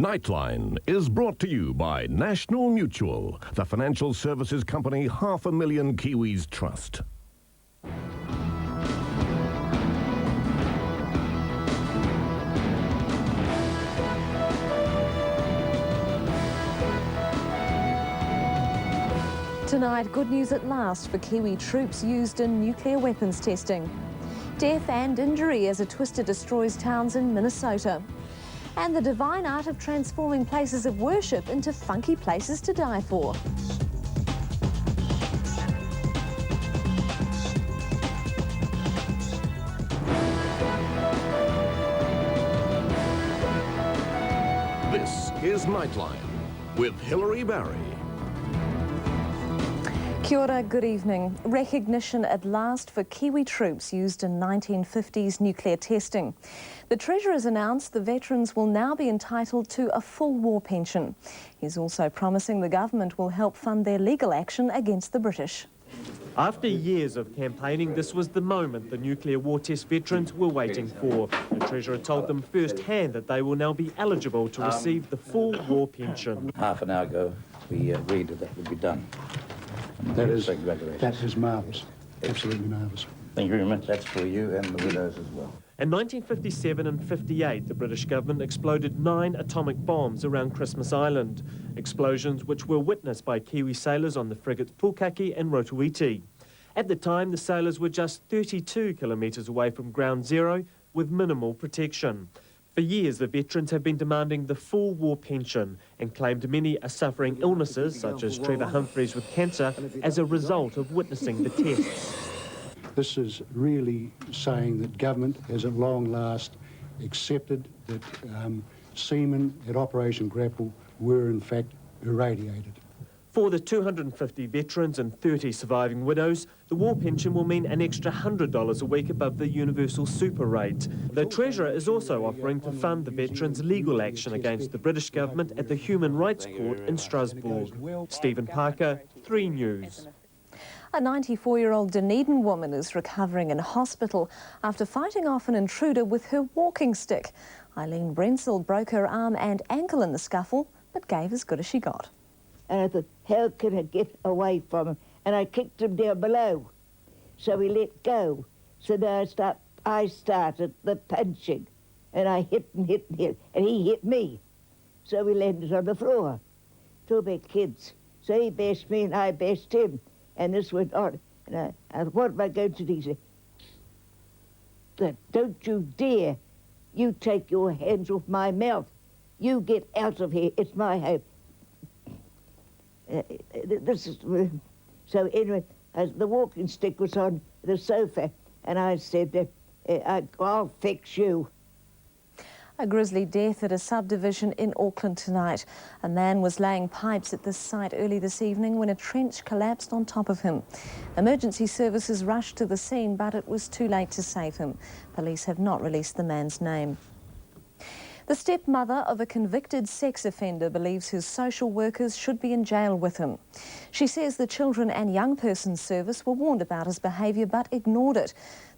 Nightline is brought to you by National Mutual, the financial services company 500,000 Kiwis trust. Tonight, good news at last for Kiwi troops used in nuclear weapons testing. Death and injury as a twister destroys towns in Minnesota. And the divine art of transforming places of worship into funky places to die for. This is Nightline with Hilary Barry. Kia ora, good evening. Recognition at last for Kiwi troops used in 1950s nuclear testing. The Treasurer has announced the veterans will now be entitled to a full war pension. He's also promising the government will help fund their legal action against the British. After years of campaigning, this was the moment the nuclear war test veterans were waiting for. The Treasurer told them firsthand that they will now be eligible to receive the full war pension. Half an hour ago, we agreed that would be done. That is marvellous, absolutely marvellous. Thank you very much. That's for you and the widows as well. In 1957 and 58, the British government exploded 9 atomic bombs around Christmas Island, explosions which were witnessed by Kiwi sailors on the frigates Pukaki and Rotoiti. At the time, the sailors were just 32 kilometres away from ground zero with minimal protection. For years, the veterans have been demanding the full war pension and claimed many are suffering illnesses, such as Trevor Humphreys with cancer, as a result of witnessing the tests. This is really saying that government has at long last accepted that seamen at Operation Grapple were in fact irradiated. For the 250 veterans and 30 surviving widows, the war pension will mean an extra $100 a week above the universal super rate. The Treasurer is also offering to fund the veterans' legal action against the British government at the Human Rights Court in Strasbourg. Stephen Parker, 3 News. A 94-year-old Dunedin woman is recovering in hospital after fighting off an intruder with her walking stick. Eileen Brensell broke her arm and ankle in the scuffle, but gave as good as she got. And I thought, how can I get away from him? And I kicked him down below. So he let go. So now I started the punching. And I hit and hit and hit. And he hit me. So we landed on the floor. 2 big kids. So he bashed me and I bashed him. And this went on. And I thought, what am I going to do? He said, don't you dare. You take your hands off my mouth. You get out of here. It's my home. This is so anyway. The walking stick was on the sofa, and I said, "I'll fix you." A grisly death at a subdivision in Auckland tonight. A man was laying pipes at this site early this evening when a trench collapsed on top of him. Emergency services rushed to the scene, but it was too late to save him. Police have not released the man's name. The stepmother of a convicted sex offender believes his social workers should be in jail with him. She says the Children and Young Persons Service were warned about his behaviour but ignored it.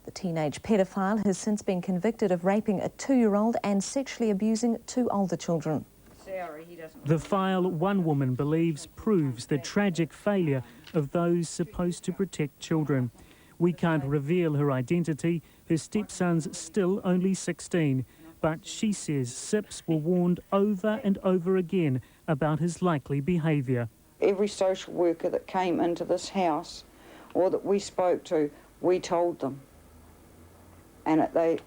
The teenage paedophile has since been convicted of raping a 2-year-old and sexually abusing 2 older children. The file, one woman believes, proves the tragic failure of those supposed to protect children. We can't reveal her identity. Her stepson's still only 16. But she says SIPs were warned over and over again about his likely behaviour. Every social worker that came into this house or that we spoke to, we told them. And they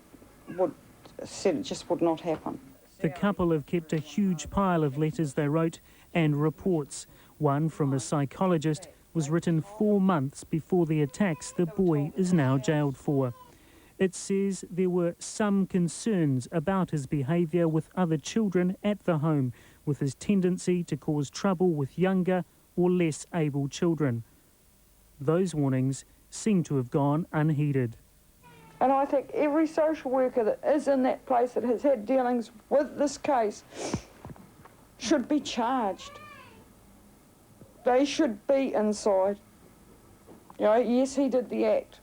said it just would not happen. The couple have kept a huge pile of letters they wrote and reports. One from a psychologist was written 4 months before the attacks the boy is now jailed for. It says there were some concerns about his behaviour with other children at the home, with his tendency to cause trouble with younger or less able children. Those warnings seem to have gone unheeded. And I think every social worker that is in that place that has had dealings with this case should be charged. They should be inside. You know, yes, he did the act,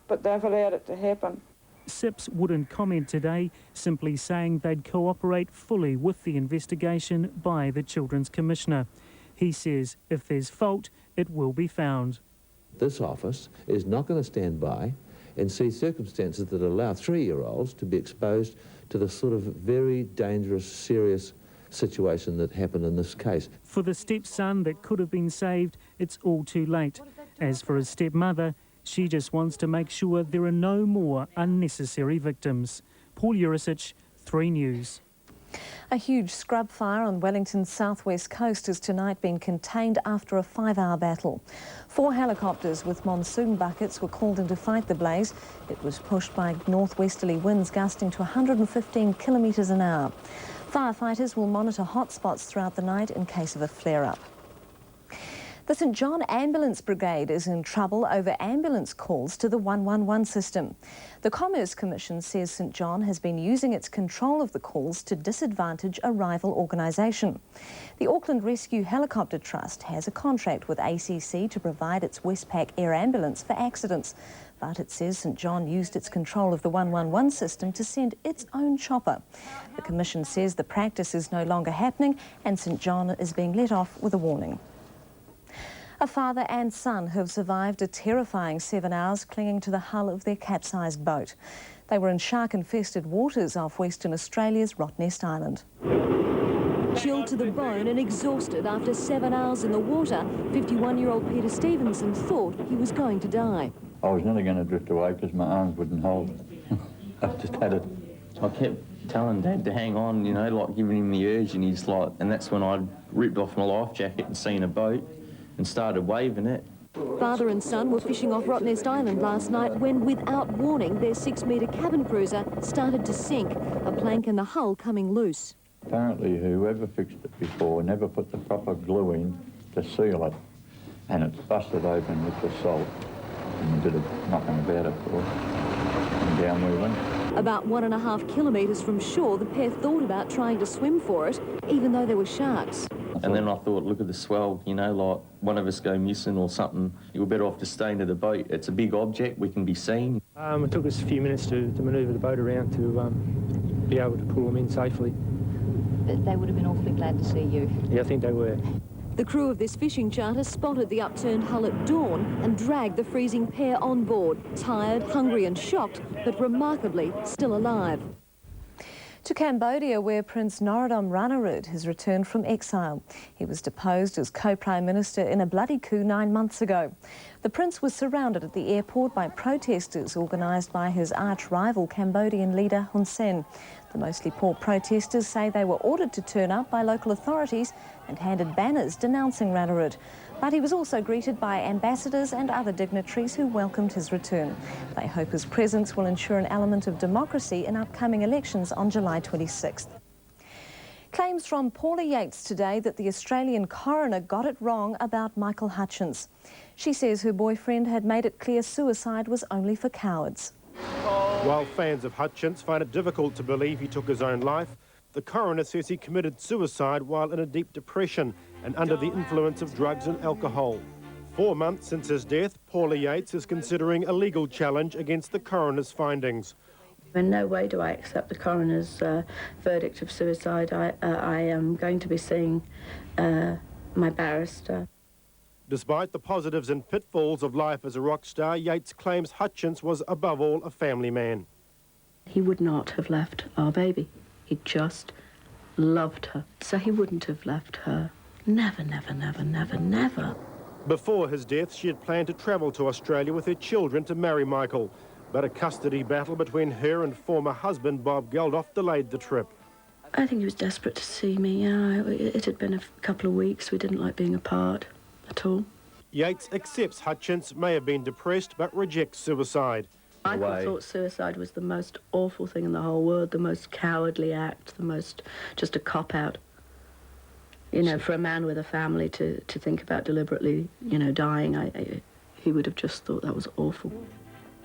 but they've allowed it to happen. SIPS wouldn't comment today, simply saying they'd cooperate fully with the investigation by the Children's Commissioner. He says if there's fault, it will be found. This office is not going to stand by and see circumstances that allow 3-year-olds to be exposed to the sort of very dangerous, serious situation that happened in this case. For the stepson that could have been saved, it's all too late. As for his stepmother, she just wants to make sure there are no more unnecessary victims. Paul Yates, 3 News. A huge scrub fire on Wellington's southwest coast has tonight been contained after a 5-hour battle. 4 helicopters with monsoon buckets were called in to fight the blaze. It was pushed by northwesterly winds gusting to 115 kilometres an hour. Firefighters will monitor hotspots throughout the night in case of a flare-up. The St John Ambulance Brigade is in trouble over ambulance calls to the 111 system. The Commerce Commission says St John has been using its control of the calls to disadvantage a rival organisation. The Auckland Rescue Helicopter Trust has a contract with ACC to provide its Westpac air ambulance for accidents, but it says St John used its control of the 111 system to send its own chopper. The Commission says the practice is no longer happening and St John is being let off with a warning. A father and son have survived a terrifying 7 hours clinging to the hull of their capsized boat. They were in shark-infested waters off Western Australia's Rottnest Island. Chilled to the bone and exhausted after 7 hours in the water, 51-year-old Peter Stevenson thought he was going to die. I was nearly going to drift away because my arms wouldn't hold it. I just had it. I kept telling Dad to hang on, you know, like giving him the urge, and he's like, and that's when I ripped off my life jacket and seen a boat and started waving it. Father and son were fishing off Rottnest Island last night when, without warning, their 6-metre cabin cruiser started to sink, a plank in the hull coming loose. Apparently whoever fixed it before never put the proper glue in to seal it, and it busted open with the salt and a bit of knocking about, of course, and down we went. About 1.5 kilometres from shore, the pair thought about trying to swim for it, even though there were sharks. And then I thought, look at the swell, you know, like one of us go missing or something, you're better off to stay into the boat. It's a big object, we can be seen. It took us a few minutes to manoeuvre the boat around to be able to pull them in safely. But they would have been awfully glad to see you. Yeah, I think they were. The crew of this fishing charter spotted the upturned hull at dawn and dragged the freezing pair on board, tired, hungry and shocked, but remarkably still alive. To Cambodia, where Prince Norodom Ranariddh has returned from exile. He was deposed as co-prime minister in a bloody coup 9 months ago. The prince was surrounded at the airport by protesters organised by his arch-rival Cambodian leader Hun Sen. The mostly poor protesters say they were ordered to turn up by local authorities and handed banners denouncing Ranariddh. But he was also greeted by ambassadors and other dignitaries who welcomed his return. They hope his presence will ensure an element of democracy in upcoming elections on July 26th. Claims from Paula Yates today that the Australian coroner got it wrong about Michael Hutchence. She says her boyfriend had made it clear suicide was only for cowards. While fans of Hutchence find it difficult to believe he took his own life, the coroner says he committed suicide while in a deep depression and under the influence of drugs and alcohol. 4 months since his death, Paula Yates is considering a legal challenge against the coroner's findings. In no way do I accept the coroner's verdict of suicide. I am going to be seeing my barrister. Despite the positives and pitfalls of life as a rock star, Yates claims Hutchence was above all a family man. He would not have left our baby. He just loved her. So he wouldn't have left her. Never, never, never, never, never. Before his death, she had planned to travel to Australia with her children to marry Michael. But a custody battle between her and former husband Bob Geldof delayed the trip. I think he was desperate to see me, yeah. It had been a couple of weeks. We didn't like being apart at all. Yates accepts Hutchence may have been depressed but rejects suicide. Michael thought suicide was the most awful thing in the whole world, the most cowardly act, the most just a cop-out. You know, for a man with a family to think about deliberately, you know, dying, he would have just thought that was awful.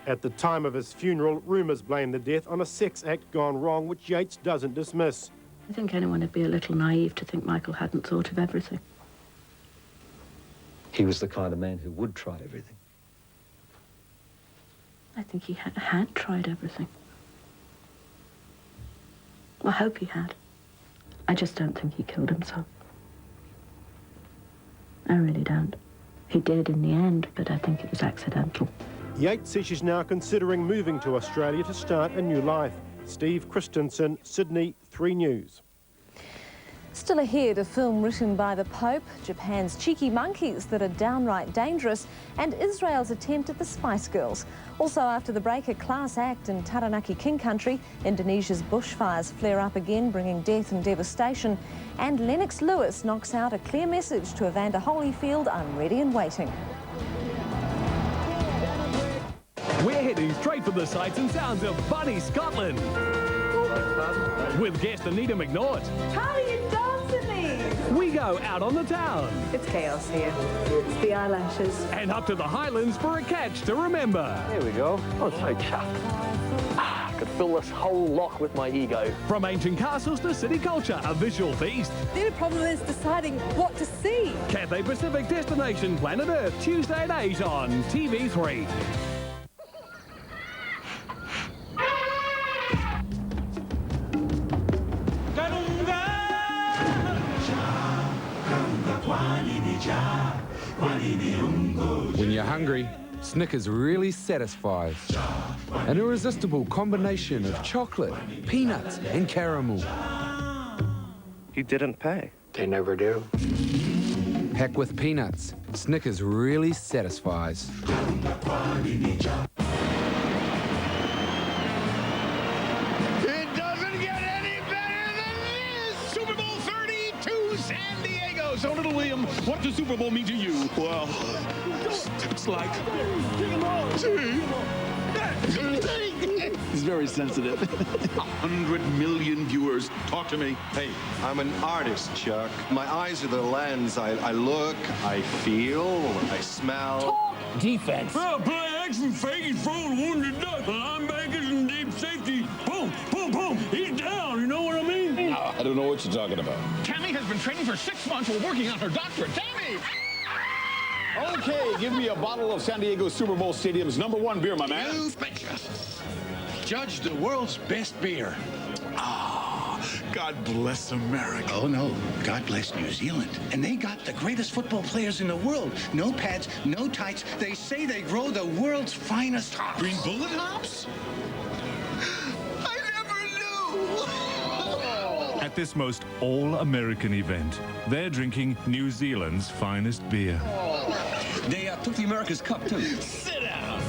At the time of his funeral, rumours blame the death on a sex act gone wrong, which Yates doesn't dismiss. I think anyone would be a little naive to think Michael hadn't thought of everything. He was the kind of man who would try everything. I think he had tried everything. I hope he had. I just don't think he killed himself. I really don't. He did in the end, but I think it was accidental. Yates says she's now considering moving to Australia to start a new life. Steve Christensen, Sydney 3 News. Still ahead, a film written by the Pope, Japan's cheeky monkeys that are downright dangerous, and Israel's attempt at the Spice Girls. Also after the break, a class act in Taranaki King Country. Indonesia's bushfires flare up again, bringing death and devastation. And Lennox Lewis knocks out a clear message to Evander Holyfield, I'm ready and waiting. We're heading straight for the sights and sounds of Bunny, Scotland. With guest Anita McNaught. How are you dancing these? We go out on the town. It's chaos here. It's the eyelashes. And up to the Highlands for a catch to remember. There we go. I'm so chuffed. I could fill this whole lock with my ego. From ancient castles to city culture, a visual feast. The only problem is deciding what to see. Cathay Pacific Destination Planet Earth, Tuesday at 8 on TV3. When you're hungry, Snickers really satisfies. An irresistible combination of chocolate, peanuts, and caramel. You didn't pay. They never do. Packed with peanuts, Snickers really satisfies. It doesn't get any better than this! Super Bowl XXXII, San Diego. So, little William, what does Super Bowl mean to you? Well, it's like... He's very sensitive. 100 million viewers. Talk to me. Hey, I'm an artist, Chuck. My eyes are the lens. I look, I feel, I smell. Talk! Defense. Well, play action, fake, he's throwing wounded duck. Linebackers in deep safety. Boom, boom, boom. He's down, you know what I mean? I don't know what you're talking about. Tammy has been training for 6 months while working on her doctorate. Tammy! Okay, give me a bottle of San Diego Super Bowl Stadium's #1 beer, my man. You betcha. Judge the world's best beer. God bless America. Oh, no. God bless New Zealand. And they got the greatest football players in the world. No pads, no tights. They say they grow the world's finest hops. Green bullet hops? I never knew. At this most all-American event, they're drinking New Zealand's finest beer. They took the America's Cup, too. Sit down.